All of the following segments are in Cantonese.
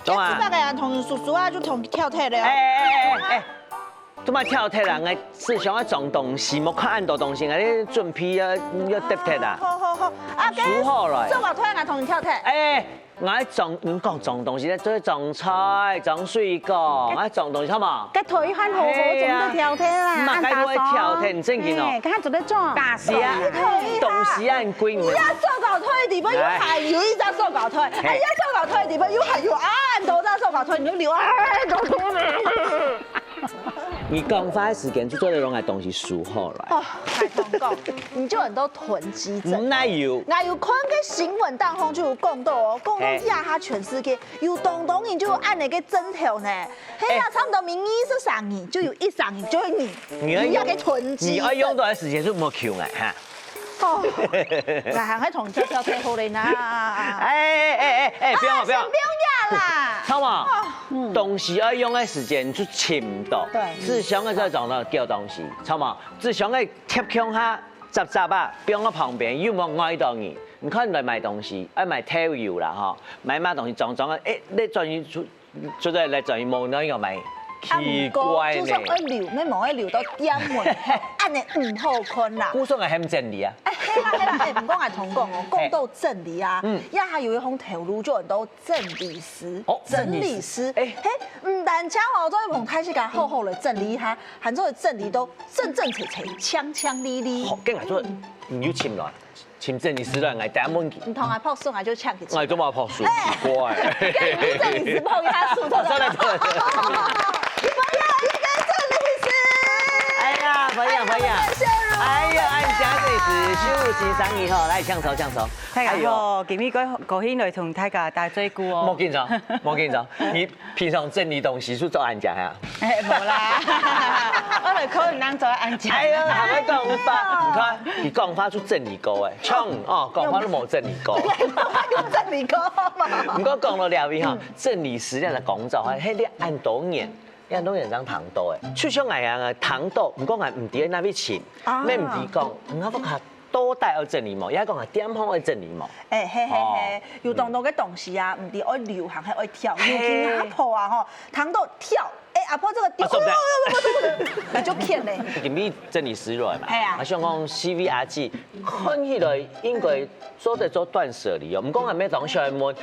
懂啊？大概同叔叔啊，就同跳跳了。做乜跳跳人嘅思想啊撞東西，莫看按到東西，你準備要得踢啦。好，啊，煮好來。做個推啊，同你跳跳。我喺撞，你講撞東西咧，做撞菜、撞水果，我撞東西好嘛？個腿很好，做得跳跳啦。唔係該會跳跳，唔正經哦。佢做得撞。是啊，東西很貴。一塑膠推的地方又係要一隻塑膠推，一塑膠推的地方又係要按到隻塑膠推，你就留你講花的時間就做得攏個東西熟好來。哦，太同講，你就很多囤積症。唔奶油。我有看個新聞當中就有講到哦，講到亞哈全世界有東人就有按那個針頭呢，嘿呀，差不多名義是3億，就有1億，就有你要給囤積。你要用到的時間就冇求哎哈。哦，那還同跳跳最後的呢？不要，不用壓啦。好嘛，東西要用的時間就輕到，只想嘅這種呢叫東西，好嘛，只想嘅貼強下雜啊，放喺旁邊又冇愛到你，你看來買東西，愛買頭油啦哈，買乜東西裝你轉移出嚟嚟轉移冇呢個買。奇怪呢，就算愛留，你冇愛留到點門，按你唔好看啦。古說係很正理啊。係啦，唔講係同講哦，講到正理啊，一下有一種頭顱就很多整理師，整理師，唔但請我做一捧太師甲好好的整理下，含做的整理都正正齊齊、槍槍利利。好，跟我做唔要簽來，簽整理師來，我第一門。唔同我泡水，我就搶佢。我做乜泡水？乖。跟整理師泡一下水，朋友，哎呀，安家這是修路新生意吼，來搶手。大家好，今日高興來同大家打嘴鼓哦。莫緊張，你平常整理東西是做安家呀？冇啦，我來可能當做安家。哎呀，還會講法，你看，你講法出整理過誒，搶哦，講法都冇整理過。整理過嘛？唔過講到了以後，整理師咧就講就係，迄你按多年。人都人張糖豆誒，就像係啊糖豆，唔講係唔抵那邊錢，咩唔抵講，唔啱不下多帶要整理毛，而家講係點方愛整理毛。有當到嘅東西啊，唔抵愛流行係愛跳，尤其阿婆啊吼，糖豆跳，阿婆這個掉，你就騙咧。今日整理師來嘛，我想講 CVRG 看起來應該做得做斷捨離哦，唔講係咩東西嚟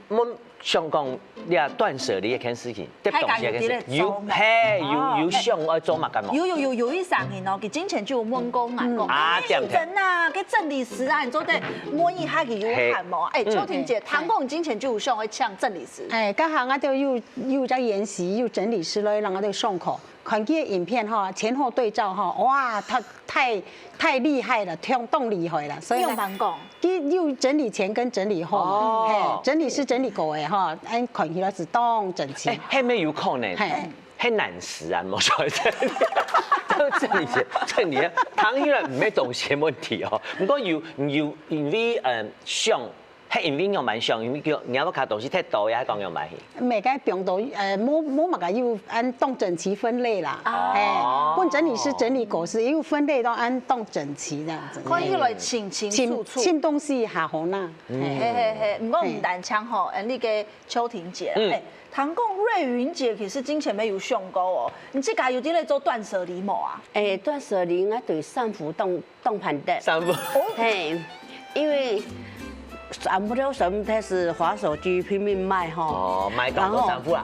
問。想講你啊斷捨離一件事情，啲東西嘅事，有想愛做乜嘅冇？有一上年哦，佢之前就有問過我講，人啊，佢整理師啊，你做得摸一下佢有閒冇？秋婷姐，唐公之前就有想愛搶整理師。剛好我都有在研習，有整理師來讓我哋上課，看佢嘅影片哈，前後對照哈，哇，他太厲害了，動厲害了，所以。用辦講。有整理前跟整理後，整理師整理過嘅哈，按看起來是當整齊。係咪有可能？係難事啊，冇錯真。整理啊，當然唔係東西嘅問題哦，不過要因為想。係因為用蠻上，因為叫你要卡東西太多呀，講用蠻去。每個病都冇乜個要按當整齊分類啦。本整理師整理過是要分類都按當整齊這樣子。可以來清楚。清東西下好啦。唔過唔單槍吼，你個秋婷姐，唐公瑞雲姐其實之前沒有上過哦。你這家有啲嚟做斷捨離冇啊？斷捨離我對三伏動盤的。三伏。因為。散步的時候，他是滑手機拼命賣哈。哦，賣到多散步啦。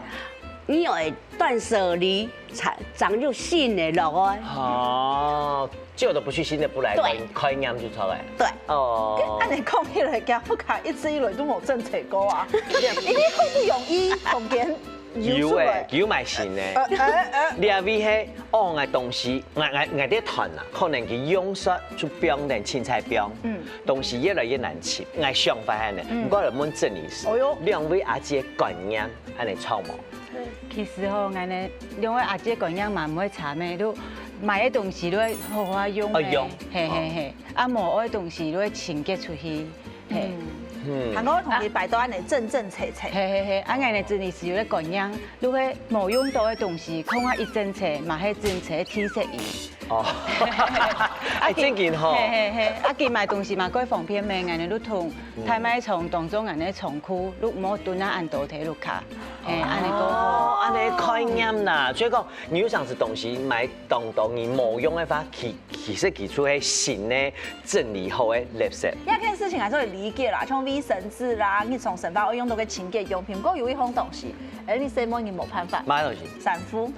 你要斷捨離，才長就新的落哦。哦，舊的不去，新的不來，開啱就出來。對。哦。按你講起來，家福卡一直以來都冇正確過啊。因為好不容易從邊。有誒，有賣新誒。你阿位係按嘅東西，我啲團啊，可能佢用色就變成青菜變，東西越來越難吃。我想法係呢，唔過嚟問整理師，兩位阿姐觀念係你錯冇？其實吼，我呢兩位阿姐觀念嘛唔會差咩，都買嘅東西都好好用嘅，嘿，啊無愛東西都會清潔出去，嘿。韓國同佢擺到安尼正正齊齊，係，安尼整理師有咧觀念，如果冇用到嘅東西，看下一整齊，嘛係整齊體適宜。哦，哎，真健吼。啊，佢買東西嘛，該防偏咩？人哋都同太買從當中人哋從區，你唔好蹲喺按倒體碌卡，安尼都好。安尼概念啦，所以講你有上次東西買當你冇用的話，其實提出係新的整理好的垃圾。一件事情還是會理解啦，像衛生紙啦，你從生活會用到嘅清潔用品，不過有一項東西，你洗冇你冇辦法。買東西。散敷，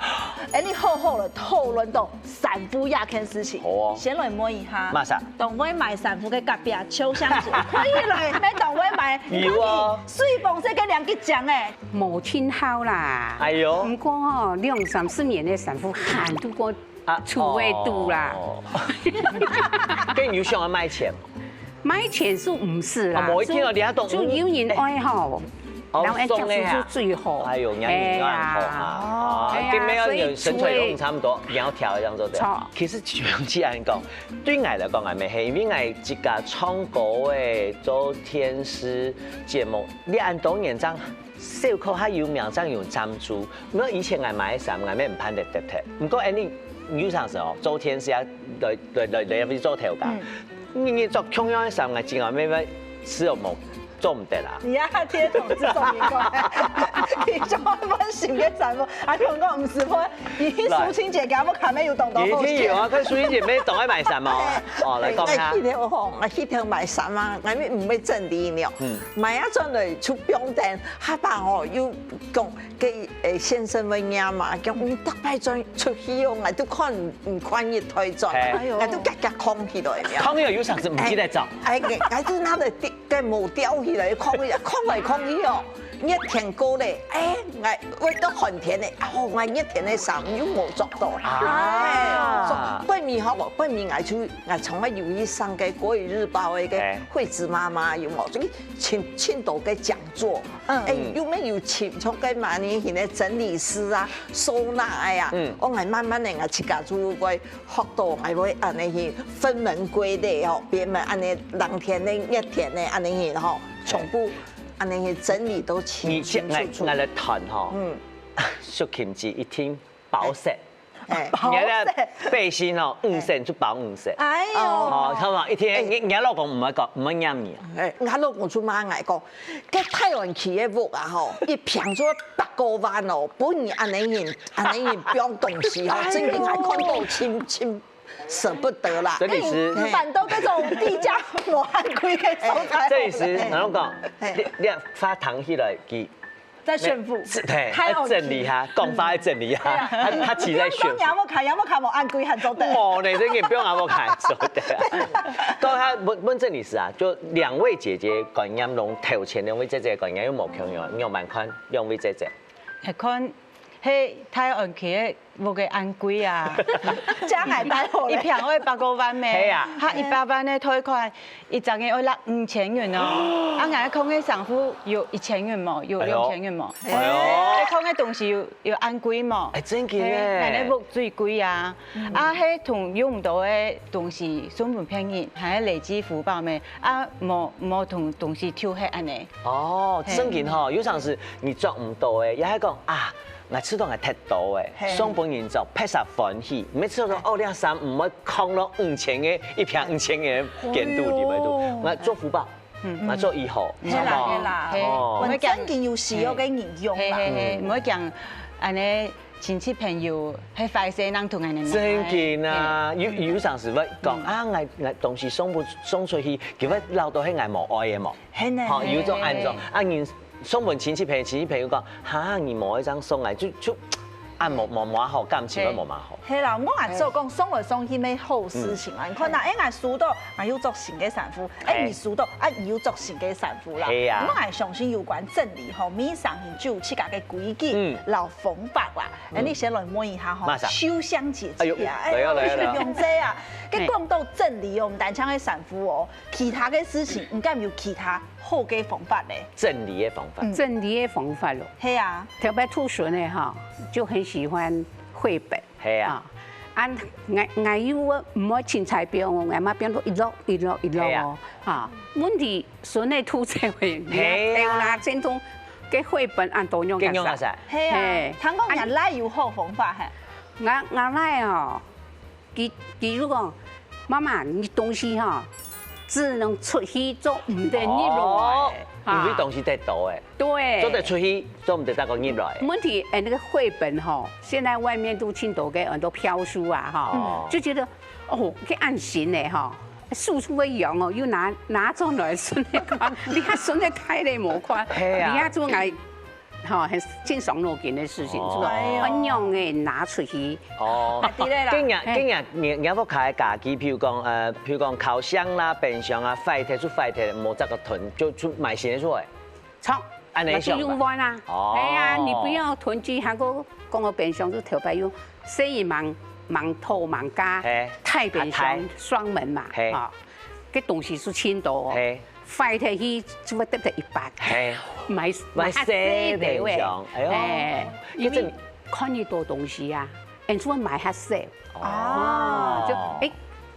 你好了討論到散敷一件事情。好哦。先來摸一下。馬上。當我買散敷嘅隔壁秋香姐，可以來，咩當我買？有啊。水房這個兩個獎誒。冇親好啦。哎呦。不過哦，2-3-4年的散敷很多個除味度啦。跟你想要賣錢？賣錢是唔是啦？冇一天哦，你喺度。就有人愛好。然後做出最好，哎呦，人緣好啊！跟每個人身材都差不多，然後調這樣做對。其實長期來講，對我來講係咪係因為我一家唱歌誒做天師節目，你按當年這樣小可較有名，這樣有贊助。唔過以前我買衫，我咩唔攀得得得。唔過你有陣時候做天師啊，來入去做頭家，你做同樣嘅衫，我之外咩使用冇。做唔得啦！而家貼同志做員工，其中一份新嘅產物，阿強哥唔是講，以蘇青姐搞乜卡咩要動到好些。有啊，佢蘇青姐咩動喺賣衫啊？哦，來講下。我迄天賣衫啊，我咪唔會整理了。賣啊轉來出表單，下班哦又講給先生們呀嘛，講特別轉出去哦，我都看唔慣一推轉，我都格格空起來了。空起來有啥子唔記得做？我都拿來嘅木雕。來空來空去哦，一天過咧，我到寒天咧，我一天咧衫又冇做到。半暝好無？半暝我從我有一上嘅國語日報嘅惠子媽媽有冇？這個青島嘅講座，有沒有請從個萬年前嘅整理師啊、收納呀？我係慢慢嚟，我自家做個學到，我會安尼去分門歸類哦，別們安尼兩天咧、一天咧安尼去吼。全部安尼去整理都清清楚楚。我來談吼，淑琴姐一聽寶石，你咧背心吼5色就包5色。哎呦，哦，他話一天，你老公唔會講唔會啱你。我老公做媽嗌講，個台灣企業屋啊吼，一平咗8個萬哦，本年安尼去標東西吼，真係還看到清。捨不得啦！整理師，反倒嗰種低價我按規嘅收台。整理師，我講，你發糖起來佢在炫富，對，整理下，講法喺整理下，他其實在炫富。有冇看我按規還做得？冇呢，這個不用按我看做得。講下問整理師啊，就2位姐姐觀念攏頭前2位姐姐觀念有冇強用？用慢看2位姐姐。係看，係太按佢冇嘅按規啊，加海帶貨，一平會8個萬咩？係啊，他100萬的退款，一張嘅會落5000元哦。啊，俺空嘅衫褲有1000元冇，有6000元冇。係哦，空嘅東西有按規冇？係真嘅咧，俺咧屋最貴啊。啊，係同用唔到嘅東西，送唔便宜，係累積福報咩？啊，冇同東西挑起安尼。哦，真嘅吼，有陣時你做唔到嘅，也係講啊。我吃到係踢到嘅，雙本人就拍實歡喜，每次都講哦，你衫唔會空落5000嘅一平5000嘅限度裡面度，我做福報，我做以後，係啦，哦，我真件要使用嘅應用啦，唔會講安尼親戚朋友係快些人同人哋。真件啊，有陣時會講啊，我東西送出去，結果留到喺我冇愛嘅冇，好有種按種啊人。送本親戚朋友講，嚇你冇一張送來就按冇好，感情都冇好。係啦，我係做講送來送去咩好事情啊？你看嗱，我輸到我要做新嘅衫褲，你輸到要做新嘅衫褲啦。係啊，我係相信有關整理後面上面就有自家嘅規矩、老風法啦。你先來摸一下吼，秋香姐姐啊，用這啊，佢講到整理哦，唔單槍嘅衫褲哦，其他嘅事情唔敢有其他好嘅方法咧。整理嘅方法，整理嘅方法咯。係啊，特別兔孫嘅哈，就很喜歡繪本。係啊，我有唔好青菜表，我媽變到一落哦。嚇，問題孫嘅兔仔會，係啦，精通嘅繪本按多用嘅曬。係啊，聽講人奶有好方法係。我奶哦。如講媽媽，你東西哈只能出去做，唔得入來。因為東西太多誒。對。做得出去，做唔得再個入來。問題那個繪本哈，現在外面都青島嘅很多飄書啊哈，就覺得哦，幾安心的哈。輸出的用哦，又拿出來順嚟看，你看順嚟睇你無看，你看做愛，哈，很正常路徑的事情，是吧？很用的拿出去。哦，今日你要開家己，譬如講烤箱啦、冰箱啊、廢鐵出廢鐵，冇這個囤就出買新的出來。錯，那就用完啦。哎呀，你不要囤積，還個講個冰箱就特別用，所以盲頭盲家，太冰箱雙門嘛，啊，個東西是輕多哦，廢鐵去就會得100，買4冰箱，因為看你多東西啊，人就會買下少，就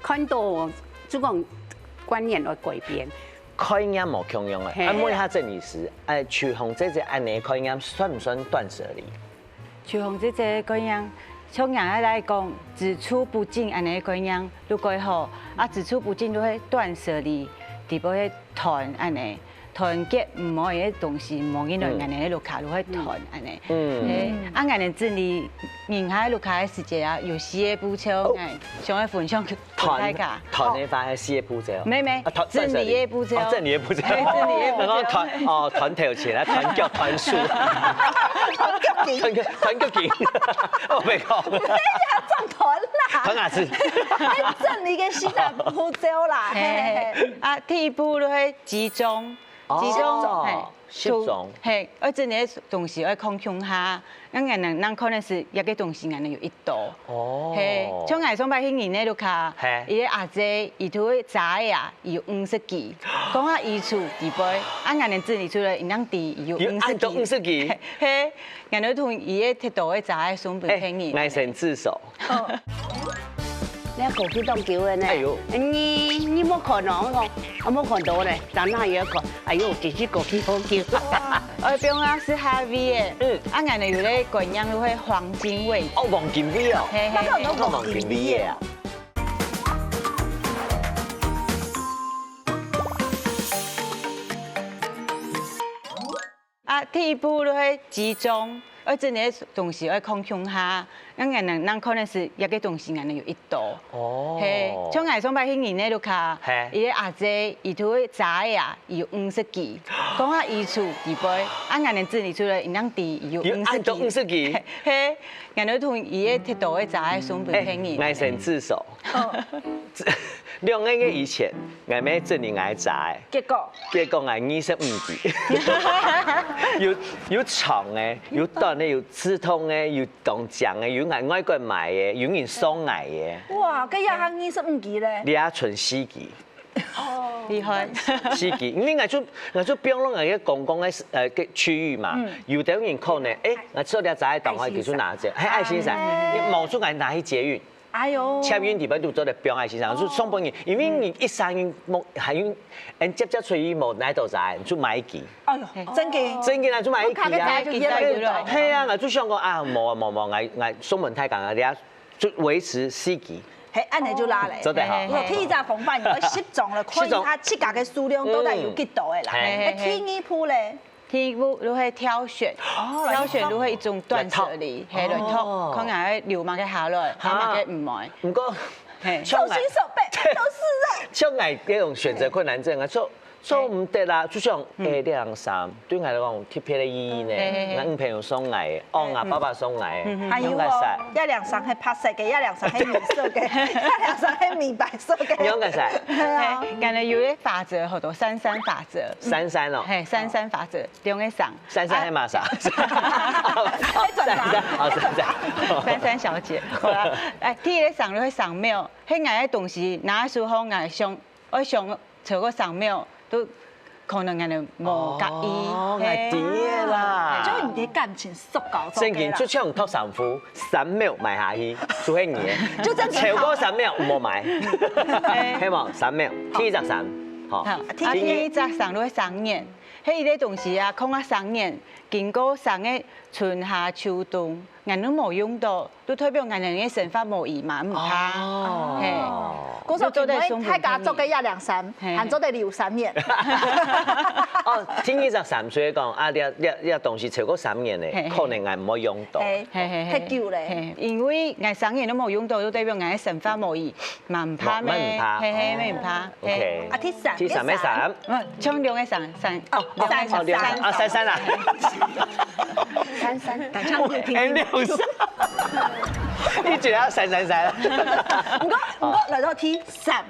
看到這種觀念來改變。開眼冇共用嘅，問下鄭律師，廚房這隻安尼開眼算唔算斷捨離？廚房這隻開眼。從人來講，只出不進安尼個樣，如果好啊，只出不進就會斷捨離，地步去團安尼，團結唔好嘅東西，唔好見到安尼喺路卡路去團安尼。啊，安尼整理人喺路卡嘅時節啊，有四個步驟，想要分享大家。團嘅話係四個步驟。沒，整理嘅步驟。整理嘅步驟。然後團頭前啊，團腳團樹。團腳勁，我未講。你呀，撞團啦！團牙齒。整理嘅4大步驟啦。啊，第一步就係集中。集中，係，而整理東西要空空下，咁人可能是一個東西人有一道，係，像我上擺迄年咧就卡，伊個阿姐伊圖個仔呀，伊有50支，講下衣櫥地杯，啊人整理出來，伊啷地伊有50支，係，人同伊個鐵道個仔送俾朋友，愛神自首。你過去當叫嘅呢？你冇看到我冇看到咧，但係有一個，哎呦，自己過去好叫。我邊個是哈味嘅，啊，人哋有咧個樣都係黃金味。哦，黃金味啊！那個黃金味啊！啊，第一步就係集中。而整理東西要空空下，咁人可能是一個東西人有一道，係，像我上擺迄年咧就卡，伊個阿姐伊圖個仔呀，伊有50支，講下衣櫥地杯，啊人整理出來，伊啷地伊有50支，係，人同伊個鐵道個仔送俾朋友，愛神自首。2個月以前，我咩整理我仔，結果我25支，有長嘅，有短嘅，有刺痛嘅，有動醬嘅，有外國買嘅，有人送我嘅。哇，咁也係25支咧？你也存4支。哦，厲害4支，因為我做變攏個公共嘅個區域嘛，有啲人可能我做啲仔動畫叫做哪隻？係愛心傘，冇出來拿去捷運。哎呦！捷運地邊都做得標愛心傘，就送俾你，因為你一生冇係用，接出去冇哪度仔，就買一支。哎呦，真嘅啊，就買一支啊！係啊，我就想講啊，冇，我送門太講啊，你啊，就維持4支。係，安尼就拉嚟。做得好。天災防範有10種了，看它7家嘅數量都係有幾多嘅啦。第二步咧。第一步都會挑選，挑選都會一種斷捨離，係來托，可能係留埋嘅下來，下埋嘅唔買。唔過，手心手背都是肉。像我這種選擇困難症啊，做唔得啦，就像2衫，對我嚟講特別嘅意義呢。我朋友送嚟，我爸爸送嚟，還有哦，2衫係白色嘅，2衫係米色嘅，2衫係米白色嘅。用嘅晒。係啊，原來有啲法則，好多33法則。33哦。係33法則，用嘅衫。33係嘛啥？33小姐，好啦，第一個衫就係上廟，迄個東西拿出好，我上找個上廟。都可能人哋無介意，係啲啦。將人哋感情縮搞咗。正經出槍托衫褲，3秒買下去，做起嘢。就真超過3秒唔好買。希望3秒，T10衫，好。T10衫都係3年，迄啲東西啊，空啊3年，經過3個春夏秋冬，人都冇用到，都代表人嘅生活無異嘛，唔怕。嗰時候做啲太家做嘅123，行做啲2、3年。哦，聽醫生3歲講，啊，你東西超過3年咧，可能係唔可以用到。係舊咧。因為我3年都冇用到，都代表我嘅生活無異，嘛唔怕咩？咩唔怕。OK。啊，T3咩3？衝2嘅3。哦，3啊，3啦。3，大家要聽。63。你覺得3啦？唔過嚟到 T3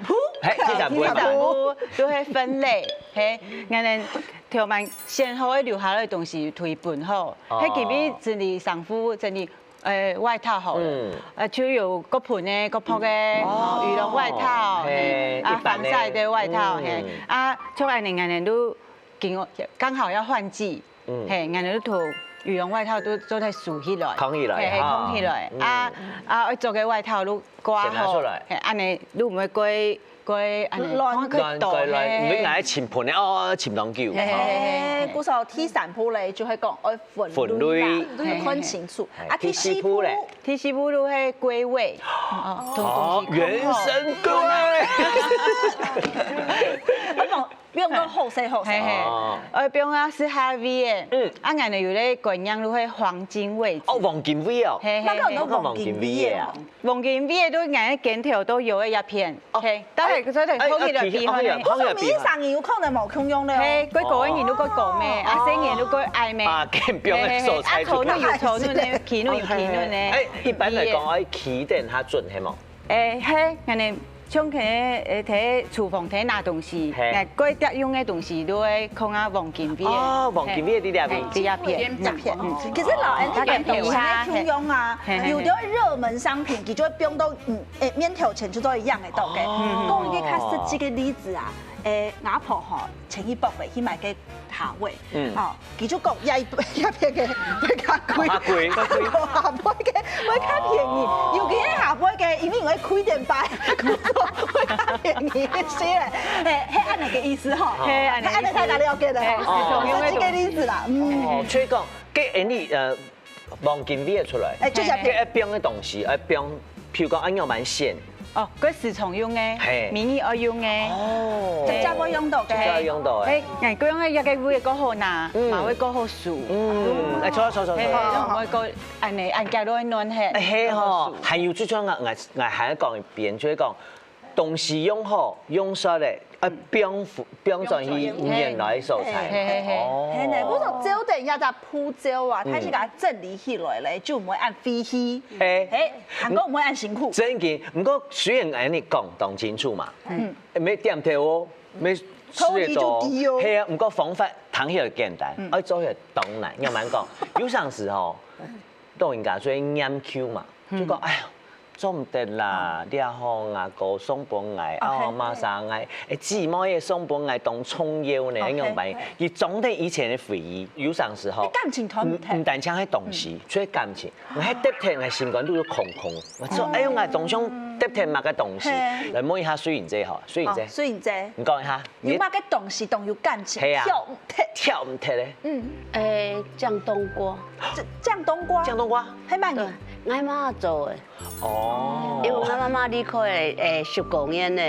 鋪，T3鋪都係分類，係我哋條文先好留下來東西退本好，喺幾邊整理衫褲，整理外套好了，就有個盤嘅、個鋪嘅羽絨外套，啊防曬的外套，啊，從我哋都剛好要換季，係我哋都塗。羽絨外套都係豎起來，扛起來，扛起來。我做嘅外套都掛好，安尼都唔會歸安尼亂唔會挨前盤咧，前當叫。嗰時候 T3鋪咧就係講愛分類，都要看清楚。啊 T4鋪咧，T4鋪都係歸位，原生歸位。不用講好細，不用啊，是下 V 嘅，啊，人哋有咧貴樣都係黃金位置。哦，黃金 V 哦，乜個黃金 V 啊？黃金 V 都人哋鏡頭都有一片，OK，但係所以好嘅就變開。我說面上有可能冇空用咧。係，佢個人都個咩，啊，成年都個愛咩。啊，鏡表嘅素材。啊，頭都要頭都咧，企都要企都咧。一般嚟講，我企定下準係冇。係，人哋。像佢睇廚房睇拿東西，嗰啲用嘅東西都係靠啊黃金邊。哦，黃金邊啲啲片。其實老人啲鏡頭喺空用啊，有啲熱門商品，佢就會用到面頭前就都一樣嘅度嘅。講一個較實際嘅例子啊，外婆吼前一步嚟去買個下位，佢就講一片嘅會較貴，下杯嘅會較便宜，尤其係下杯嘅，因為我開店擺。會較便宜些咧，係按你嘅意思哈，係按你大家了解的，用這個例子啦。所以講，給你黃金邊出來，就是給一邊嘅東西，一邊，譬如講按樣蠻線。哦，嗰時常用嘅，明年我用嘅，直接會用到嘅，直接用到嘅。誒，佢用嘅一個會嗰好拿，嘛會嗰好數。錯。我個按價都係暖氣。係嗬，還有最重要，我還講一遍，就係講東西用好用實咧，標準係原來素材。係呢，嗰種膠定一隻鋪膠啊，它是個整理起來咧，就唔會按飛起。韓國唔會按辛苦。真嘅，不過雖然按你講清楚嘛，沒點頭哦，沒試到，係啊，不過方法談起來簡單，而做起來當難。要蠻講，有陣時候都應該做研究嘛，就講哎呀。做唔得啦，啲阿康啊個松本藝，啊馬上藝，姊妹嘅松本藝當蔥腰呢一樣辦，而總體以前嘅回憶，有陣時候唔單止係東西，除咗感情，我喺得聽嘅心肝都要空空，我做哎呦我當中得聽乜嘅東西，嚟摸一下水銀姐嗬，水銀姐，唔講一下，有乜嘅東西當有感情，跳唔踢咧？醬冬瓜，醬冬瓜，係乜嘢？我媽做的，因為我媽媽離開10公年呢，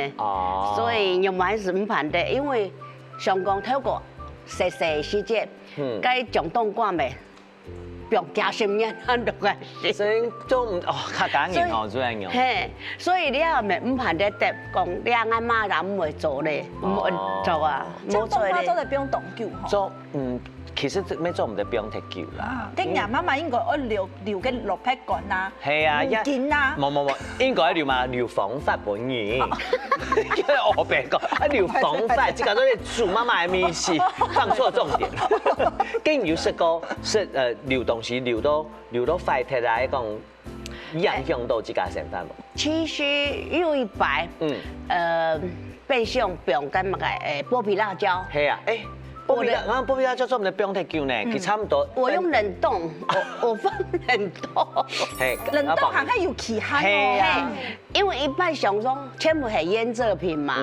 所以用買是唔反對，因為上港透過細時間，該醬冬瓜咪，不用加什麼很多關係。所以都唔較簡單哦，做樣樣。係，所以你又咪唔反對得講，你阿媽就唔會做咧，唔會做啊，醬冬瓜做得不用凍久嗬。做其實咩做唔得，不用太久啦。啲人媽媽應該要撩嘅落劈乾啦，係啊，件啦。冇，應該撩嘛，撩方法本源。因為我病講，撩方法，即係嗰啲煮媽媽嘅面試，放錯重點。竟然要識個撩東西，撩到快鐵啊！講影響到自家成分冇？其實有一擺，備上不用跟乜嘅剝皮辣椒。係啊，剝皮辣椒做唔得不用太久呢，佢差唔多。我用冷凍，我放冷凍。冷凍還可以有其他哦。因為一般上種全部係醃製品嘛。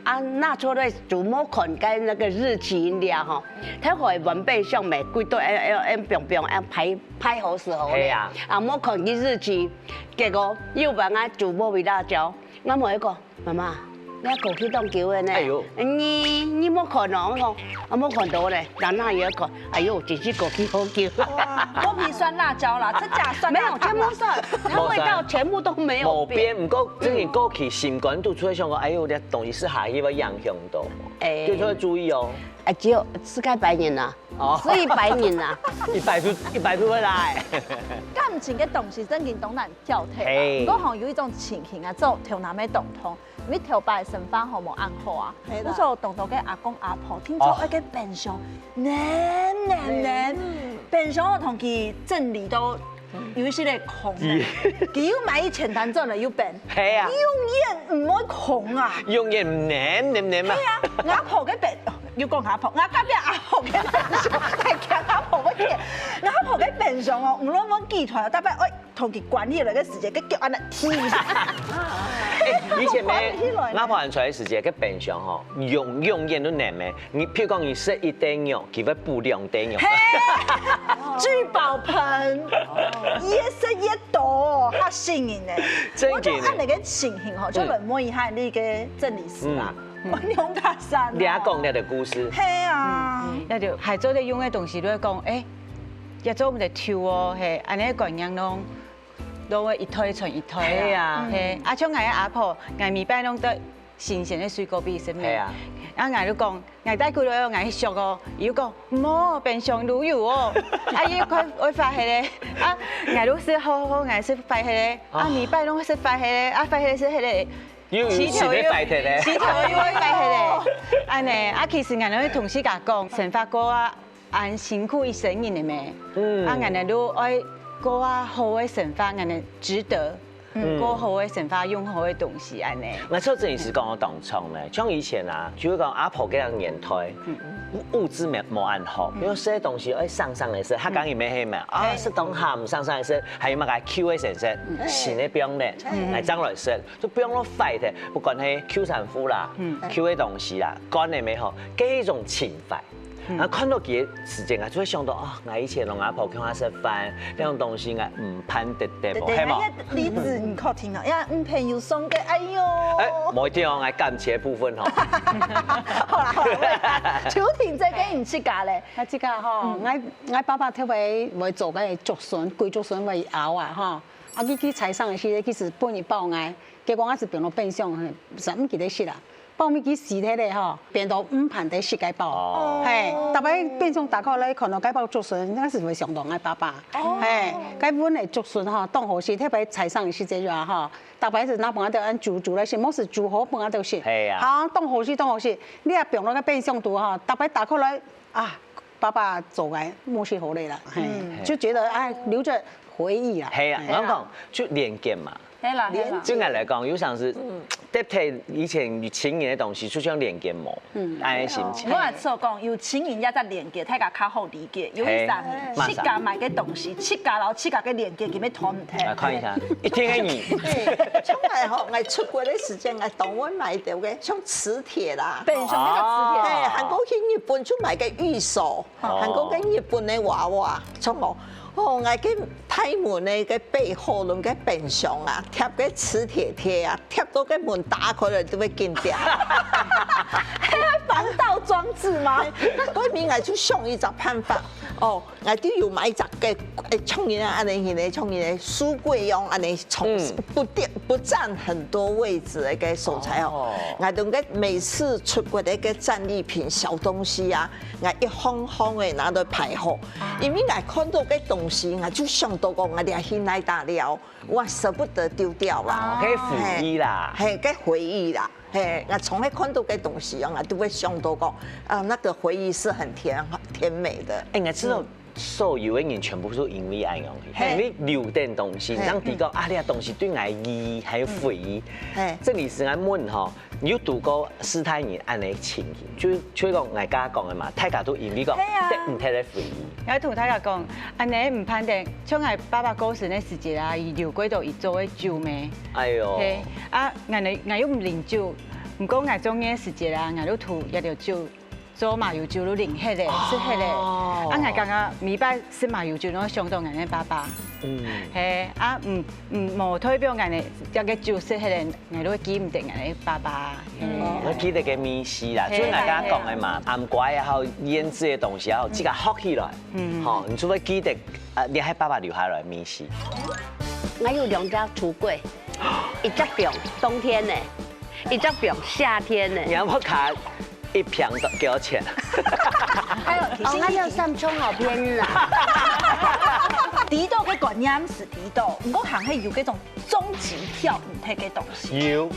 啊，拿出來就冇看該那個日期了吼，睇佢原本上面幾多平拍好時候咧，啊冇看佢日期，結果又把我就冇味辣椒，我問伊講媽媽。你過去當叫嘅呢？哎呦，你冇看哦，我冇看到咧。然後有一個，哎呦，真是過去好叫。哇，剝皮酸辣椒啦，這假酸辣椒。沒有，全部酸，它味道全部都沒有變。唔過之前過去心肝都出來想講，哎呦，這東西是下去要影響到，哎，所以注意哦。哎，只有世界白人啊，所以白人啊，一百度會來。感情嘅東西真見當然挑剔，不過好有一種情形啊，做頭南咩動通。你頭擺生飯好冇按好啊？我做動到嘅阿公阿婆，聽說一個病上難，病上我同佢整理都有一些咧窮嘅，佢要買一千單賺嚟要病，係啊，永遠唔可以窮啊，永遠唔黏啊，係啊，阿婆嘅病。要講阿婆，我隔壁阿婆嘅病上係強阿婆乜嘢？阿婆嘅病上哦，唔攞揾機台，特別我同佢管理嚟嘅時間，佢叫人嚟貼。以前咩阿婆人出嚟時間，佢病上吼，永遠都黏嘅。你譬如講，你食一丁肉，佢會補兩丁肉。聚寶盆，越食越多，嚇死人咧！我就按你嘅情形吼，就嚟摸一下你嘅整理師啦。我用卡山，你阿講你嘅故事，係啊，那就係做啲用嘅東西都講，一做唔得跳哦，係，安尼個樣弄，攞一推傳一推啊，係，啊像我阿婆，我每擺弄得新鮮嘅水果俾食咩，啊我都講，我帶佢落去，我熟哦，伊講唔好變相都有哦，啊伊佢會發起咧，啊我都食好，我食發起咧，啊每擺弄食發起咧，啊發起咧食起咧。起頭又發起咧，起頭又會發起咧，安尼啊，其實我哋同事甲講，生發過啊，按辛苦一生人嘅咩，啊，我哋都愛過啊好嘅生發，我哋值得過好嘅生發，用好嘅東西安尼。我做這件事講我當衝咧，像以前啊，就會講阿婆給人年代，物資冇按好，因為食東西愛上嚟食，他講伊咩係咩啊，食東鹹上嚟食，還有乜個 Q 嘅成色，新嘅冰咧，來裝來食，就不用攞廢嘅，不管係 Q 產婦啦，Q 嘅東西啦，乾嘅咩好，給一種情懷。啊，看到佢時間啊，就會想到啊，我以前同阿婆請我食飯，呢種東西我唔攀得得無，係冇？例子唔確聽啊，因為朋友送嘅，哎呦，冇聽我感謝部分吼。好啦，秋婷再跟唔出價咧，這個吼，我爸爸特別會做個竹筍，貴竹筍為熬啊，吼，啊佢去採桑嘅時，其實半日包挨，結果我是變到變相，實唔記得食啦。包咪佢屍體咧吼，變到5盤的世界包，係，特別變相打開咧，看到解包竹筍，嗰時會想到我爸爸，係，解本嚟竹筍吼，當好時特別採桑嘅時節啊吼，特別是拿半個按煮來食，冇是煮好半個食，係啊，好當好時，你也變到個變相度吼，特別打開來啊，爸爸做嘅冇事好嚟啦，就覺得哎留着回憶啦，係啊，我講就連結嘛。對我來講，有像是搭配以前有情人的東西，就像連結膜，安尼心情。我係所講，有情人也在連結，大家較好理解。有啲啥七家買嘅東西，七家然後七家嘅連結，佢咩團唔聽？來看一下，一天嘅你。像我出國的時間，我當我買到嘅，像磁鐵啦，變成呢個磁鐵。韓國去日本就買嘅玉手，韓國跟日本的娃娃，從我。我嘅睇門咧嘅背後，攏嘅冰箱啊，貼嘅磁鐵貼啊，貼到個門打開來都會見掉。係防盜裝置嗎？嗰邊我就想一個辦法，我都要買一個充電安尼嘅充電書櫃用安尼充不佔很多位置嘅個素材哦。我同個每次出國的個戰利品小東西啊，我一封封嘅拿到排好，因為我看到個東西，我就想到講我哋係來大了，我捨不得丟掉啦。可以回憶啦，係個回憶啦。我從來看到嘅東西我都會想到講，那個回憶是很甜美的。我知道所有嘅人全部都因為愛用，因為留點東西，讓提高啊，呢個東西對我意義還有回憶。這裡是我問吼，你有讀過斯泰爾安尼情形，就講我家講嘅嘛，大家都因為講得唔睇得回憶。我同大家講，安尼唔判定，像我爸爸過世嘅時節啊，伊留幾度伊做嘅酒咩？哎呦，啊，我又唔啉酒。唔過我中間時節啦，我都塗一條酒。做麻油酒都淋黑的，是黑的。啊，我剛剛每擺食麻油酒，我想到我的爸爸。係啊，冇推表我的一個酒是黑的，我都記唔得我的爸爸。我記得個面試啦，所以我剛剛講的嘛，餡瓜也好，醃製的東西也好，自己學起來。好，你除非記得你喺爸爸留下來面試。我有2隻櫥櫃，一隻冰冬天的，一隻冰夏天的。你有冇卡？一瓶都幾多錢？還有提醒還有3種好便宜啦。地道嘅觀念是地道，不過行係有嗰種終極跳唔睇嘅東西。有。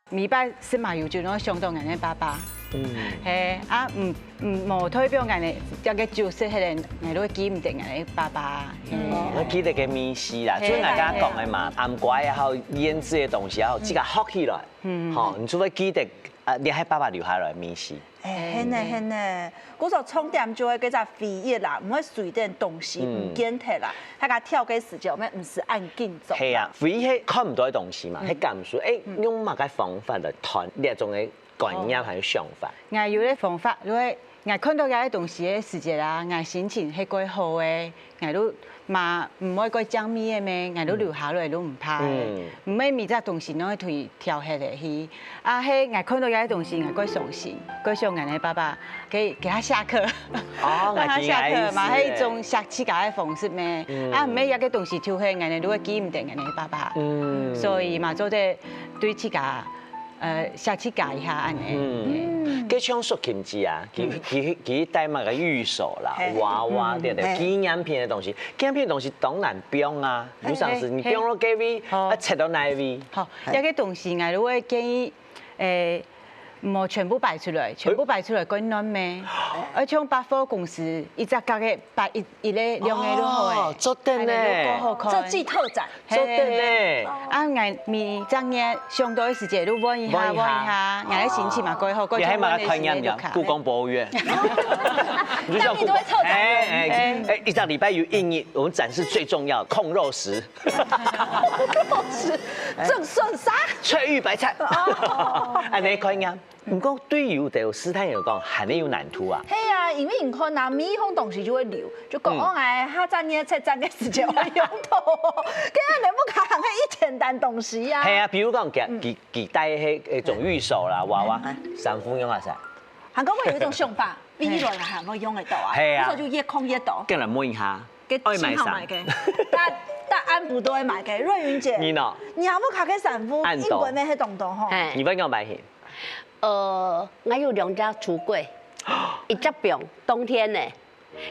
每擺食麻油酒，我想到我的爸爸。係啊，冇推表我的一個酒是迄個，我都記唔得我的爸爸。我記得個面試啦，所以我剛剛講的嘛，餡瓜也好，醃製的東西也好，自己學起來。好，你除非記得你喺爸爸留下來面試。係呢，嗰時候充電就會嗰隻回憶啦，唔會隨便東西唔見睇啦，喺個跳嘅時間，我們唔是按緊走。係啊，回憶看唔到嘅東西嘛，係講唔出，用乜嘅方法來傳呢種嘅觀念還有想法？我有啲方法，因為我看到有啲東西嘅時節啦，我心情係過好嘅，我都嘛唔會過講咩嘅咩，我都留下來都唔怕嘅，唔係每隻東西我會跳起嚟去。啊，係我看到有啲東西我過傷心，過傷人嘅爸爸，給他下課，讓他下課嘛，係一種下次教嘅方式咩？啊，唔係有啲東西跳起，我哋都會記唔得我哋爸爸，所以嘛做啲對自家。下次教一下安尼。佢唱述琴子啊，佢帶埋個玉手啦、娃娃啲紀念品嘅東西，紀念品嘅東西當然不用啊，有陣時你不用攞幾位，啊切到哪位？好，有啲東西我都會建議唔好全部擺出來，全部擺出來更難咩？而像百貨公司一隻價嘅擺一個兩個都好誒，做得呢，設計特展，做得呢。啊，我咪正嘢上到嘅時節都揾一下，我啲心情嘛過好，過種揾啲時間就卡。故宮博物院，那你都會特展？一個禮拜有一日，我們展示最重要控肉食，控肉食，正順啥？翠玉白菜，安尼可以啱。唔過對於有斯坦人講，係你有難度啊。係啊，因為你看嗱，每一樣東西就會留，就講我係下站嘢出站嘅時間會用到，咁樣你不可能係一簡單東西啊。係啊，比如講佢帶迄種玉手啦、娃娃，衫褲用下晒。韓國會有一種想法，比如來韓國用得到啊，係啊，嗰時候就越控越到。跟嚟摸一下，愛買衫嘅，但安部都會買嘅。瑞雲姐，你呢？你有冇卡嘅衫褲？英文咩係東東吼？你揾我買去。我有2隻櫥櫃，一隻冰冬天的，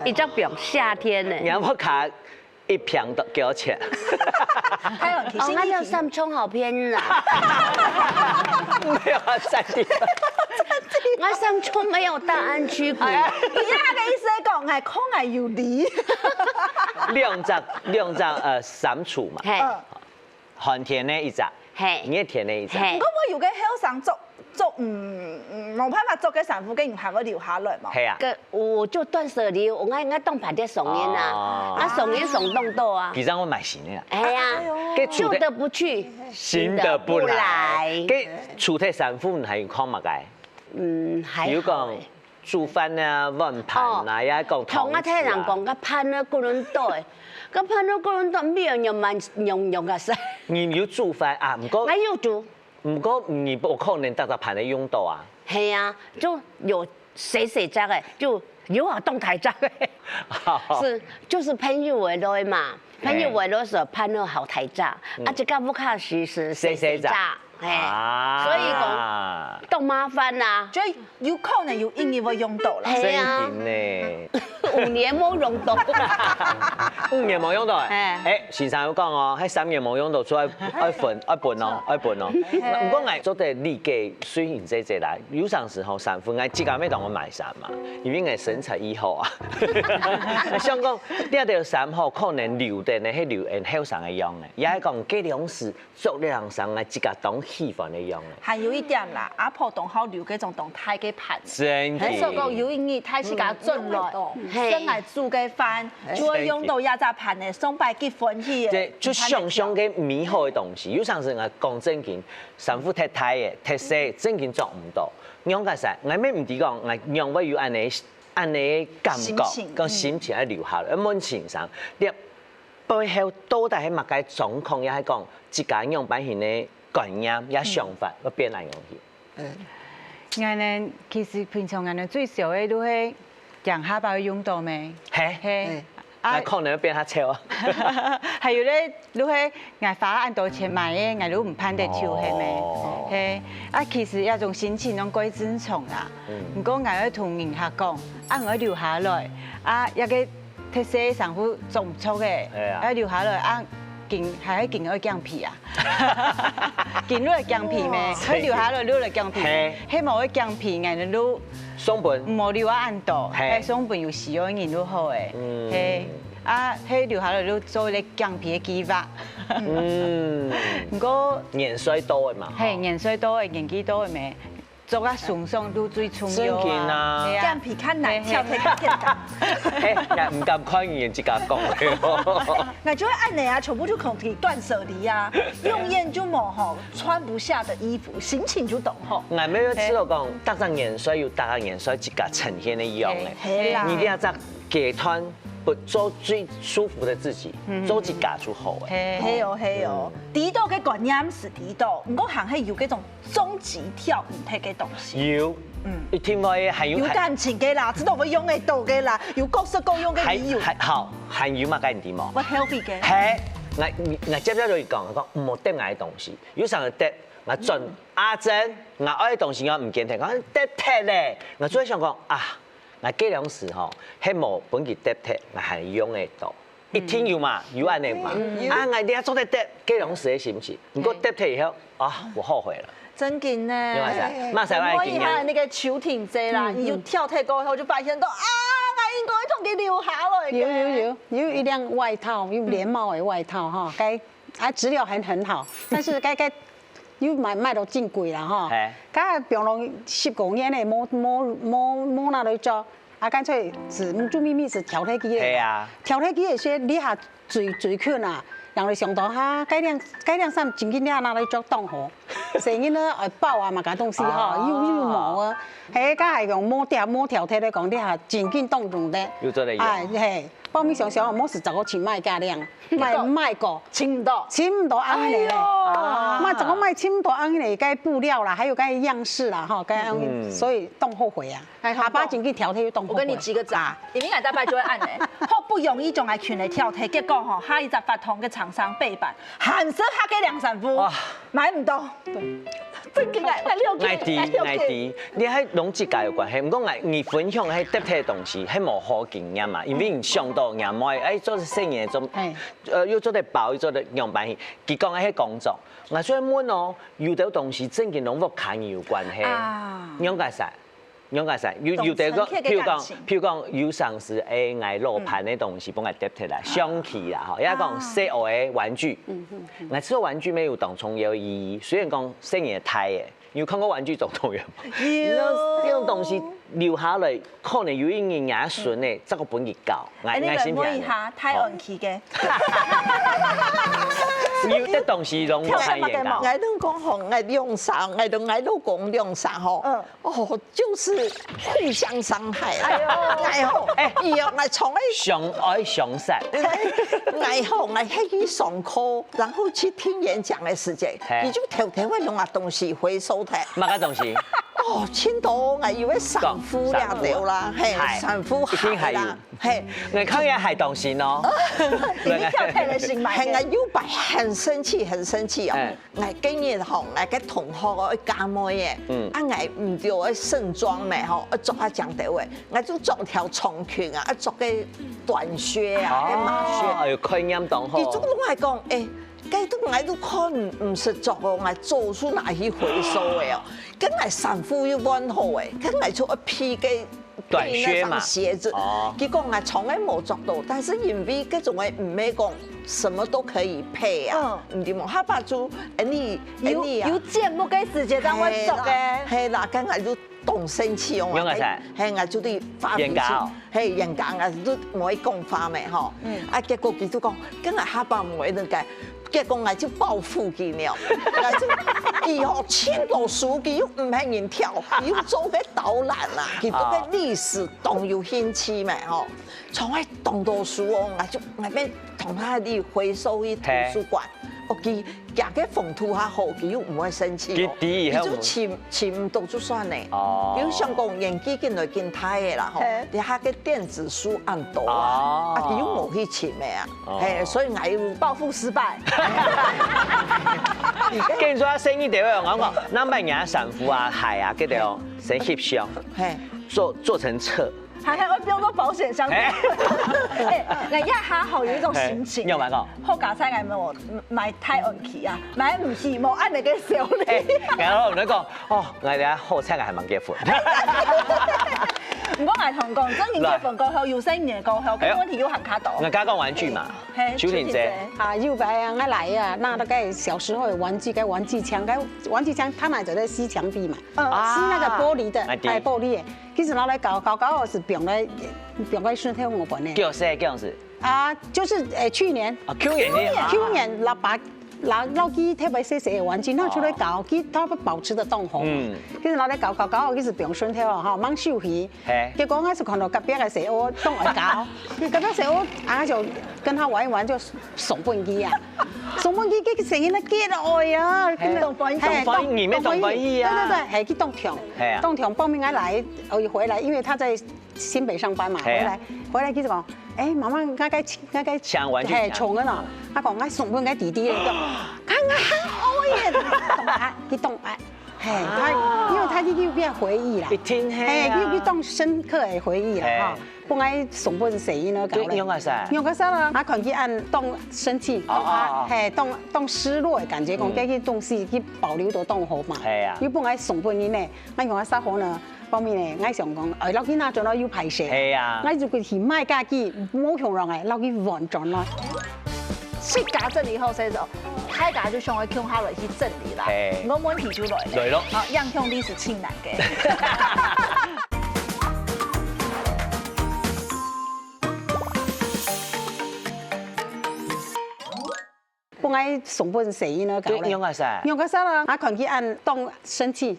一隻冰夏天的。你有冇卡一瓶都幾多錢？還有提醒還有3種好便宜啦。沒有啊，3種。我3種沒有大安區過。而家嘅意思講係空係有理。兩隻3櫥嘛。係。寒天的一隻，熱天的一隻。如果我有個後生做冇辦法做嘅衫褲，竟然係我留下來嘛？係啊。我就斷捨離，我當排啲送人啊，啊送人送凍到啊。其實我買新的啦。係啊，舊的不去，新的不來。嘅櫥體衫褲係看乜嘅？還好。比如講煮飯啊、碗盤啊，也講同我聽人講個盤啊，個輪到誒，個盤啊個輪到咩樣用個曬？你要煮飯啊？唔過。我要煮。唔過你不可能搭盤嚟用到啊。係啊，就有細隻嘅，就有好動態隻嘅。是，就是朋友圍內嘛，朋友圍內時候盤到好態隻，啊，這個不卡是細隻。係，所以講都麻煩啦，所以有可能有因為會用到啦。係啊，5年冇用到，5年冇用到誒，先生有講哦，喺3年冇用到，所以愛分哦。唔過我做得理解雖然這啦，有陣時候衫褲我自家咩當我買衫嘛，因為我身材以後啊，想講呢條衫吼可能留的呢係留後生嘅用嘅，也係講計量時做呢樣衫我自家當。喜歡的用的。還有一點啦，阿婆同好留嗰種動態嘅盤，真嘅。所以講有意義，太是甲轉來，真係煮嘅飯就會用到亞雜盤嘅，送拜結婚去嘅。就想象嘅美好嘅東西，有陣時我講正經，丈夫太太嘅特色正經做唔到。樣個啥？我咩唔知講，我樣會有安尼感覺，個心情喺留下來，喺門前上。你背後到底係乜嘅狀況？也係講自家樣版型嘅觀念、也想法，我變來用去。我呢，其實平常我呢最少嘅都係養蝦包用到咩？係。啊，可能變下潮啊！還有咧，你係捱花按多錢買嘅，捱都唔盼得潮係咪？係啊，其實一種心情攏歸正常啦。唔過捱要同人客講，啊我留下來，啊一個特色上府做唔錯嘅，啊留下來啊，見係見到薑皮啊，見到係薑皮咩？佢留下來留嚟薑皮，希望佢薑皮捱都。松本唔好留啊按度，係松本有時有人都好誒，係啊，喺留下來都做啲薑皮嘅技法。唔過年歲多嘅嘛，係年歲多嘅年紀多嘅咩？做啊順順都最重要啊！薑皮較難挑，較簡單。誒，唔敢看人自家講嘅。我就會按你啊，全部就恐懼斷捨離啊，用厭就冇吼穿不下的衣服，心情就懂吼。我沒有知道講，搭上顏色有搭上顏色自家呈現的樣嘅，你一定要在給團不做最舒服的自己，做自家就好誒。係哦係哦，地道嘅觀念是地道，唔過行係有嗰種終極跳唔睇嘅東西。有，一聽話係有感情嘅啦，知道我用嘅到嘅啦，有各式各樣嘅理由。係好，係有乜嘅點冇？我 healthy 嘅。係，我接咗就講唔好掂我嘅東西，有時候掂我盡阿珍，我愛嘅東西我唔見聽，我掂踢咧，我最想講啊。我幾兩時吼，喺冇本期搭貼，我係用得到。一聽有嘛，有安尼嘛，啊，我哋做得搭幾兩時嘅心情，不過搭貼以後啊，我後悔了。真嘅呢？馬上來經驗。那個球艇仔啦，你就跳太高後就發現到啊，我應該同佢留下來。有一輛外套，有連帽的外套哈，該質料很好，但是該又賣到真貴啦哈！佢平常10公斤的摸那裡做，啊乾脆是做咪咪是挑剔機的。係啊，挑剔機的說你下最困啊，人哋上到哈，該兩三斤斤兩拿嚟做當貨，成日咧愛包啊嘛，個東西哈，又毛啊，係家係用摸挑剔嚟講，你下真緊當用的。有做得用。係，包米上我是10個錢賣價量。賣過，差唔多安尼咧，賣整個賣差唔多安尼，該布料啦，還有該樣式啦，哈，該，所以動後悔啊，下巴前去挑剔動後悔。我跟你幾個讚，因為我大擺就會按咧，好不容易仲係權嚟挑剔，結果吼，下一集發通嘅廠商背板，限時下嘅兩三副，買唔到。真嘅，愛啲，你喺攏自家有關係，唔講你分享喺搭貼嘅東西，係冇好經驗嘛，因為你上到人買，誒做生意做，又做得包，又做得樣板戲，佢講喺工作，我所以問哦，有啲東西真嘅攏冇看有關係，樣個啥？樣個啥？有啲個，譬如講有上司誒愛落盤嘅東西，幫我搭貼來，相機啦，嗬，也講細學嘅玩具，我知道玩具沒有當重要意義，雖然講生意太嘅。有看過玩具總動員嗎？有，呢種東西留下來，可能有一年也順誒，這個本結教，愛心片。你問下太安琪嘅。有啲東西攏冇太嚴格。愛攏講吼，愛用上，愛攏愛老公用上吼。哦，就是互相傷害啊！愛吼，伊又愛從相愛相殺。愛吼，愛去上課，然後去聽演講的時間，你就偷偷會弄下東西回收。乜個東西？哦，青島我以為sản夫了掉啦，係產夫係啦，係。你看嘢係東西咯。你跳太了心嘛？係我有擺很生氣，很生氣哦！我今日吼，我個同學我家妹嘅，啊我唔掉我盛裝咩吼，我做下講台話，我就做條長裙啊，做個短靴啊，個馬靴。哎呦，開音當好。佢總係講誒。計都我都看唔實作哦，我做出哪去回收嘅哦，跟我sản夫要溫好嘅，跟我做一批嘅配那雙鞋子。結果我從來冇做到，但是因為嗰種嘅唔係講什麼都可以配啊，唔對冇，他把住有節目嘅時間當我做嘅，係啦，跟住就動生氣哦，係我就對發脾氣，係人家我都唔可以講話咩嗬，啊結果佢就講，跟住他把唔會那個。結果我就報復佢了，我就以後簽到書記又唔係人跳，又做個導覽啦，佢都個歷史動有興趣嘛吼，從來動到書哦，我邊同他哋回收去圖書館，我佢夾個風土下好，佢又唔會生氣哦，佢就簽唔到就算咧，比如像講人機進來進台嘅啦吼，你下個電子書按到啊，佢又冇去簽嘅啊，係，所以我要報復失敗。跟住說生意地位，我講，那賣人衫褲啊、鞋啊，嗰啲先翕相，做成冊。還會不用做保險箱。那一下好有一種心情。有買過。好假菜係咪我買太運氣啊？買唔是冇按你嘅手咧。然後我哋講，哦，我哋好菜係蠻結婚。唔講係同講，真年結婚過後要新年過後，根本題要行卡到。我家講玩具嘛，秋天節啊，又擺啊，我來啊，那大概小時候有玩具，個玩具槍，個玩具槍，他們就在吸牆壁嘛，吸那個玻璃的，係玻璃的。其實攞來搞是用來順天我本呢。叫誰？叫是？啊，就是去年。去年老把。老機特別細細嘅玩具，拿出來搞，佢它不保持得動好嘛。其實拿來搞，其實不用順條哈，蠻秀氣。結果我是看到隔壁嘅細佬當來搞，隔壁細佬啊就跟他玩一玩就送本機啊，送本機佢成日都結愛啊，動翻譯啊，對，係去當場，當場報名來，回來，因為他在新北上班嘛，回來佢就講。媽媽，我該搶玩具，搶嘅啦！我講我送俾我弟弟嚟嘅，佢我愛嘅，佢懂愛，因為他呢變回憶啦，佢當深刻嘅回憶啦哈。幫我送本洗衣呢，搞用個啥？用個啥啦？我看佢按當生氣，當失落嘅感覺，講這些東西佢保留到當好嘛。係啊，要幫我送本呢，我用個啥好呢？方面咧，我想講，老幾那做到要排泄，係啊，我就佢去賣家己，冇向讓嘅，老幾完全咯。設假整理後，先就開假就上去向下來去整理啦。我問題就來了，好，樣向歷史清難嘅。幫我送本洗衣呢，搞咧。用個啥？用個啥啦？我看佢按當生氣，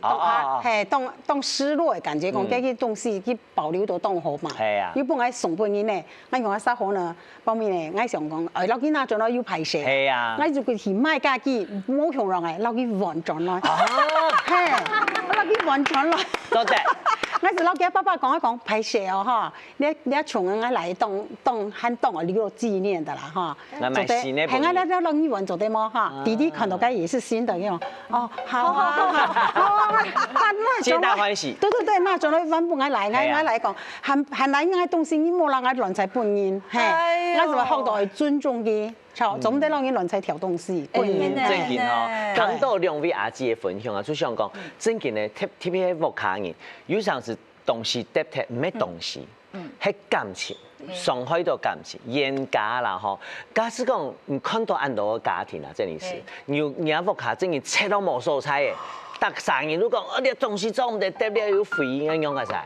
當失落嘅感覺，講這些東西佢保留到當好嘛。係啊。要幫我送本呢，我用個啥好呢？方面咧，我想講，老幾那做到要排泄。係啊。我就佢去賣家己，冇向讓嘅，老幾完全咯。係，老幾完全咯。多謝。我就老幾爸爸講一講排泄哦，哈，你一從我來當我留個紀念的啦，哈。係我老幾玩做的麼？哈，弟弟看到嘅也是新的，樣。哦，好，皆大歡喜。對，那做嚟揾本我來講，係來我東西，你冇讓我亂晒本人，係，我就話學到尊重嘅。總得讓人亂才挑東西。正經哦，講到兩位阿姐嘅分享啊，就想講正經嘅特別木卡人，有時是東西搭搭唔係東西，係感情，上海度感情，嚴家啦吼。假使講你看到安多個家庭啊，真係是，你木卡正經切到冇蔬菜嘅，特三人都講，你東西裝唔得搭了有肥咁樣個啥？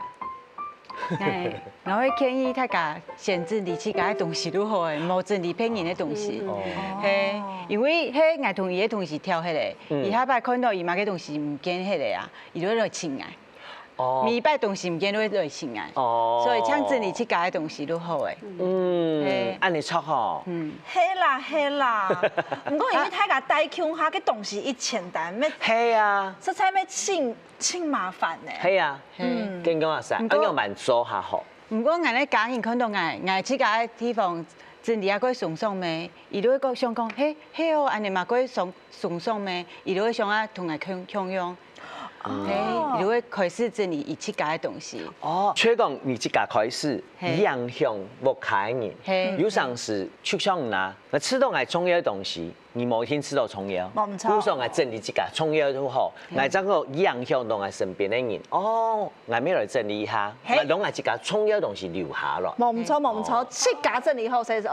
我會建議大家先整理自己嘅東西都好誒，冇整理別人嘅東西。係，因為迄愛同伊嘅東西挑迄個，伊下擺看到伊媽嘅東西唔見迄個啊，伊就會來親愛。每擺東西唔見都會來親愛。所以請整理自己嘅東西都好誒。安尼錯吼。係啦。唔過因為大家帶窮下嘅東西一簡單，咩？係啊。實在咩真麻煩呢？係啊。跟講啊啥？我要慢做下好。唔過俺咧家人看到俺自家嘅地方整理啊，佢送送咩？伊都會講想講，嘿哦，安尼嘛佢送送咩？伊都會想啊同俺共用。伊就會開始整理伊自家嘅東西。所以講你自家開始影響木卡人，有時是出上拿，那吃到愛重要嘅東西，你某一天吃到蔥葉，冇唔錯。古時候我整理自家蔥葉都好，我將個影響到我身邊的人。哦，我咩來整理一下，我攞我自家蔥葉東西留下咯。冇唔錯，冇唔錯，自家整理好勢就，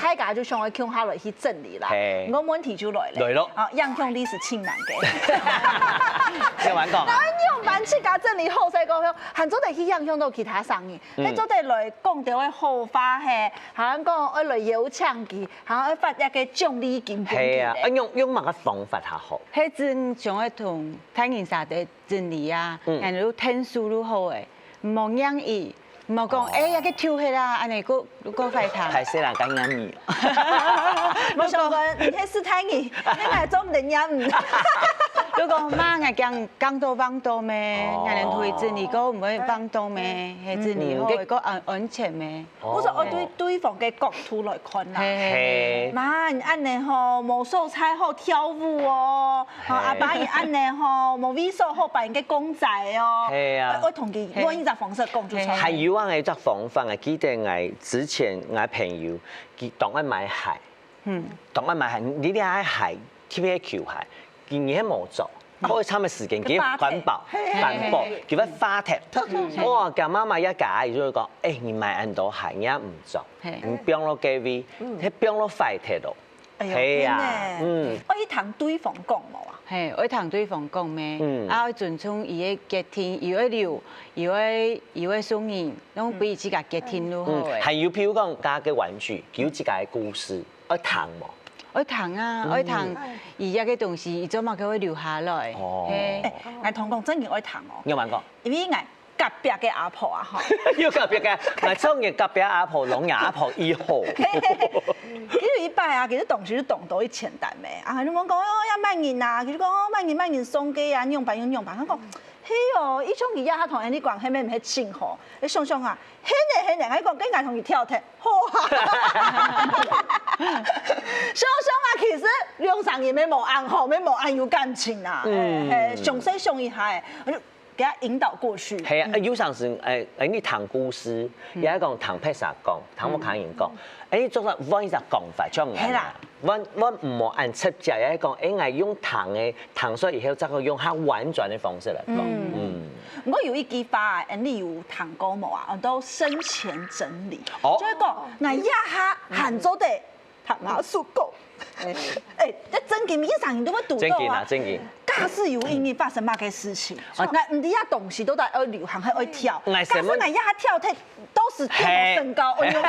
大家就想去向下來去整理啦。我問題就來了。來咯。啊，影響你是親難嘅。聽玩講。咱用辦自家整理好勢個向，還做得去影響到其他生意，你做得來講到嘅好話係，還講愛來邀請佢，還愛發一個獎勵金。係啊，用乜個方法下好？迄陣像愛同睇人啥的整理啊，然後聽書都好誒，唔好養伊，唔好講哎呀，佢跳起啦，安尼個快談。太細啦，講養伊。冇想過，你係是太兒，你係做唔定養唔。如果媽我講到放多咩，人哋推整理個唔會放多咩，係整理好個安全咩？我說我對方嘅角度來看啦，媽，你安尼吼無素材好跳舞哦，阿爸你安尼吼無美術好扮嘅公仔哦，我同佢用呢隻方式講出嚟。係有啊，一隻方法啊，記得我之前我朋友佢當我買鞋，當我買鞋，你啲鞋特別潮鞋。件嘢冇做，開參嘅時間幾環保，叫乜花貼。我話叫媽媽一解，如果講，誒，你買很多鞋，而家唔做，唔變咯幾位，喺變咯快貼咯。係啊，我去同對方講冇啊？係，我同對方講咩？啊，我尊重伊嘅決定，伊會留，伊會送人，攏俾伊自家決定都好誒。係要譬如講家嘅玩具，叫自家嘅故事，我談冇。我談啊，我談而家嘅東西，做乜佢會留下來？我同講真嘅，我談哦。有冇講？因為我隔壁嘅阿婆啊，嗬。要隔壁嘅，我中嘅隔壁阿婆，聾啞阿婆一號。其實一擺啊，其實東西都動到一千單咩？啊，你講哦要萬銀啊，其實講萬銀送給啊，用辦。我講。嘿哦，伊種伊也同人哋講，係咪唔係真好？你想想啊，嘿呢，我講跟人同佢跳踢，哇！想啊，其實兩三年沒冇按好，沒冇按有感情啊。上細上一下，我就給他引導過去。係啊，有陣時你談故事，有一個談披薩講，談我客人講，你做得揾一隻講法出嚟。係啦。我唔好按輯只係講，我用糖水以後，再用較婉轉的方式來講。我有一句話，你有談過冇啊？都生前整理，就係講，我一下喊咗地談下叔公。一真嘅，一上你都會讀到啊。真嘅。假使有因為發生乜嘅事情，我唔啲嘢東西都在愛流行，喺愛跳。假使我一下跳踢，都是跳身高，我用。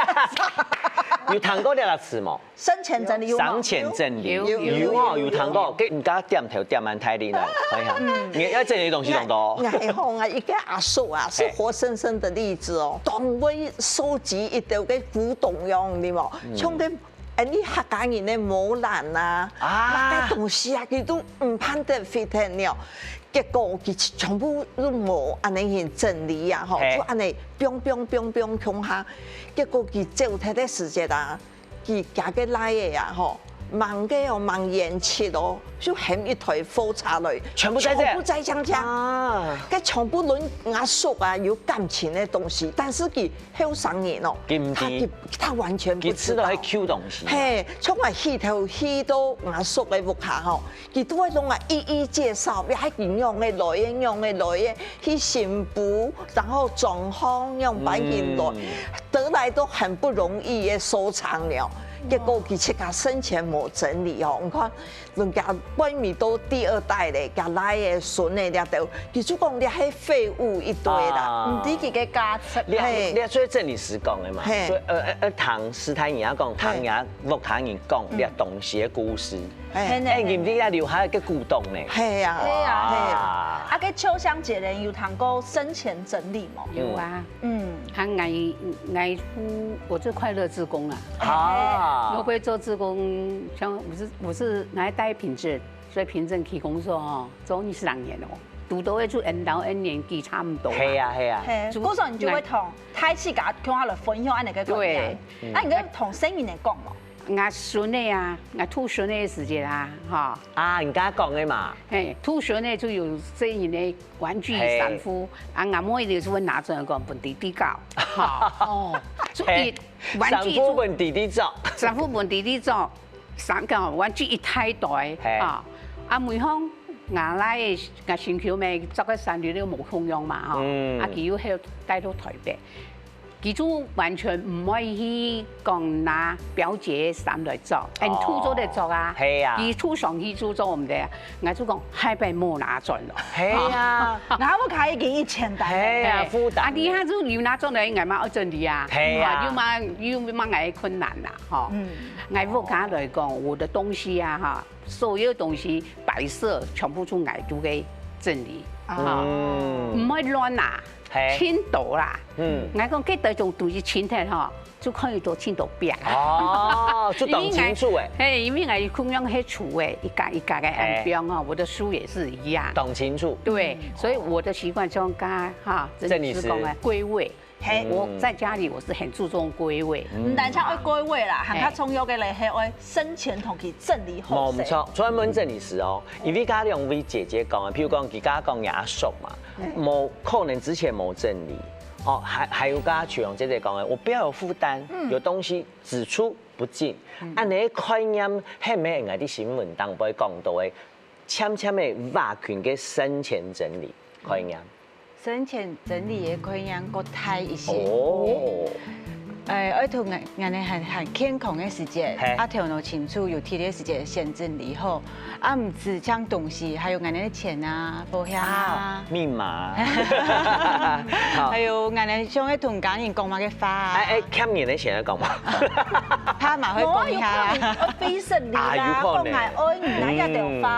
有談過呢個詞冇？生前整理有。生前整理有啊，有談過。佢唔加點頭點眼睇你嚟睇下。你要整理東西咁多。然後啊，一個阿叔啊，是活生生的例子哦。當我收集一條嘅古董樣，你冇？像啲你客家人嘅木蘭啊，乜嘅東西啊，佢都唔判得非常了。結果佢全部都冇安尼去整理啊，吼，就安尼砰空下。結果佢走睇啲時間啊，佢加個來嘅呀，吼，忙嘅哦，忙延期咯，就喊一台貨車來，全部在這啊，佢全部輪阿叔啊有感情嘅東西，但是佢後生人哦，他完全不知道。佢吃到係 Q 東西。嘿，從我去到阿叔嘅屋下吼，佢都會同我一一介紹，你係點用嘅來，去新婦，然後裝潢用擺進來，得來都很不容易嘅收藏了。結果佢自家生前冇整理哦，你看人家外面都第二代咧，家來嘅孫咧，咧都，佢就講你係廢物一堆啦，唔知佢嘅價值。你做整理師講嘅嘛，所以唐師太人講，唐人屋企人講啲東西嘅故事，唔知留下一個古董咧。係啊，啊個秋香姐人有談過生前整理冇？有啊，他愛夫，我是快樂志工我會做志工，像我是來帶憑證，所以憑證提供說哦，做20年哦，讀到會做引導年紀差唔多。係啊。嗰時候你就會同太次甲同我來分享安尼個觀念。啊，你同生人嚟講咯。我孫的啊，我兔孫的時節啊，哈。啊，人家講的嘛。兔孫的就有生人的玩具衫褲，啊，阿妹就是會拿出來講本地地教，哈。所以玩具本弟弟做，衫褲本弟弟做， 3個，我煮一太大啊！啊，每方牙來牙身橋咪作個3日都冇空用嘛吼，啊，佢要喺帶到台北。記住完全唔可以去講拿表姐衫來做，按土做嚟做啊。係啊。記住上去做我們的，我就講海北冇拿準咯。係啊。那我開幾1000單。係啊，負擔。啊，你下就要拿準嚟，我嘛要整理啊。係啊。要嘛捱困難啦，嗬。嗯。捱不卡來講，我的東西啊，哈，所有東西擺設全部都捱都給整理。唔可以亂拿。青島啦，我講幾多種東西青的哈，就可以做青島餅。哦，就懂清楚哎。哎，因為我空用黑廚哎，一家一家的按標啊，我的書也是一樣。懂清楚。對，所以我的習慣就跟哈，整理師講的歸位。嘿，我在家裡我是很注重歸位，唔但係愛歸位啦，行較重要嘅嚟係愛生前同佢整理好。冇錯，專門整理師哦。因為家兩位姐姐講啊，譬如講佢家講牙刷嘛，冇可能之前冇整理哦，還有家徐榮姐姐講嘅，我不要有負擔，有東西只出不進。按你概念，係咪人哋啲新聞當不會講到嘅，淺淺嘅挖群嘅生前整理概念。生前整理也可以讓個太一些。哦。我同人哋係健康嘅時節，啊頭腦清楚，有體力嘅時節先整理好。啊唔止將東西，還有人哋嘅錢啊、保險啊、密碼。還有人哋想去同家人講乜嘅花。欠人嘅錢講嘛？怕嘛去講下。我俾實你啦，講係愛你那一條花。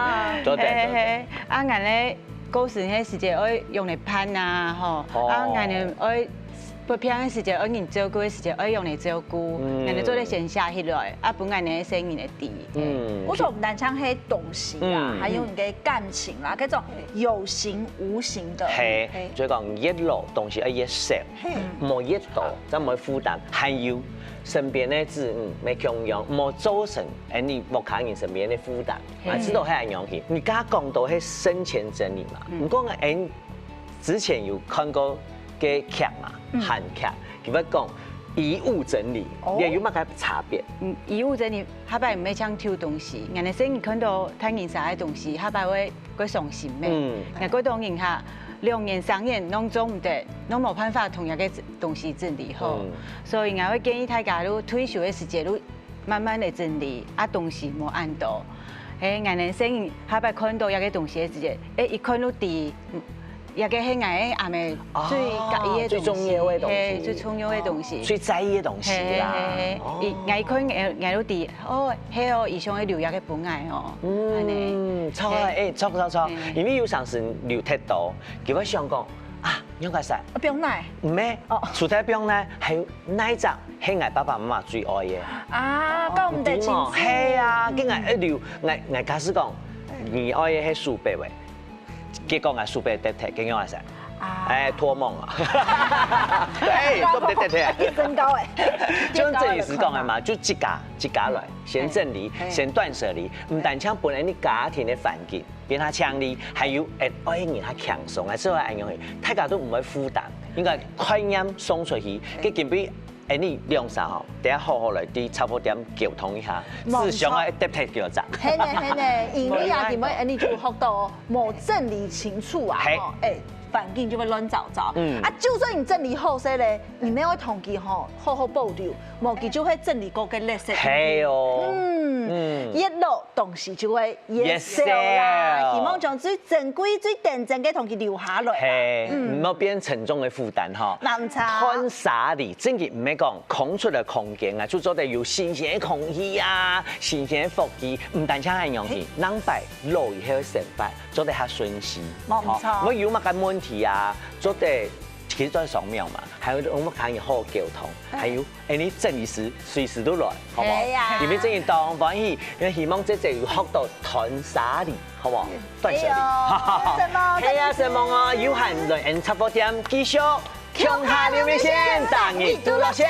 啊人哋。高時嘅時節，我用嚟噴啊，嗬，啊，人哋我不平嘅時節，我人照顧嘅時節，我用嚟照顧，人哋做啲先下起來，啊，本人嘅生意嚟啲。我說唔單止係東西啦，還有你嘅感情啦，嗰種有形無形的。係，所以講越落東西要越少，冇越多，就冇負擔，還有。身邊的子女沒供養，冇造成你冇看見身邊的負擔，啊，知道係樣嘢。你家講到係生前整理嘛？唔講之前有看過嘅劇嘛，韓劇，佢話講遺物整理，你有乜嘅差別？遺物整理，下擺唔係搶偷東西，人哋生意看到睇見啥嘅東西，下擺會傷心咩？人嗰當然下。2年3年弄做唔得，弄冇辦法同樣嘅東西整理好，所以我會建議大家都退休嘅時節都慢慢嚟整理，啊東西冇按到，人哋生下擺看到一個東西嘅時節，一看到地，一個係我阿妹最介意嘅東西，最重要嘅東西，最重要嘅東西，最在意嘅東西啦。我看我到地，哦，係哦，以上嘅留一個本愛哦，錯錯，因為有陣時留太多，佢會想講啊，應該係不用奶，唔咩？除咗不用奶，還有奶汁係我爸爸媽媽最愛嘅。啊，咁唔得清楚。係啊，跟我一留，我假使講，你愛嘅係蘇白味。結果我蘇白得睇，點樣啊？托夢啊！都唔得睇。身高誒，就整理師講嘅嘛，就一家來，先整理，先斷捨離，唔但將本來你家庭嘅環境變下強力，還有愛人下強鬆，啊，之後按樣去，大家都唔會負擔，應該快點送出去，佢準備。你兩啥吼？等下好好來啲差不多點溝通一下，思想啊得睇叫咋？係呢，因為啊點樣你就學到冇整理清楚啊，環境就會亂糟糟。啊，就算你整理好些咧，你沒有同佢吼好好保留，冇佢就會整理過嘅垃圾。係哦。越落東西就會越少啦。希望將最珍貴、最認真嘅同佢留下來。係，唔好變沉重嘅負擔哈。難差。看啥哩？真嘅唔係講空出嘅空間啊，就做得有新鮮嘅空氣啊，新鮮嘅福氣，唔單止係樣嘢，能擺落以後成擺，做得下順勢。冇錯。我有乜嘅問題啊？做得。其實都係雙面嘛，還有我們可以好好溝通，還有你整理師隨時都來，好唔好？因為整理當歡喜，因為希望這學到斷捨離，好唔好？斷捨離，係啊，什麼啊？有閒來差不多點繼續，向下留名先，當你獨樂先。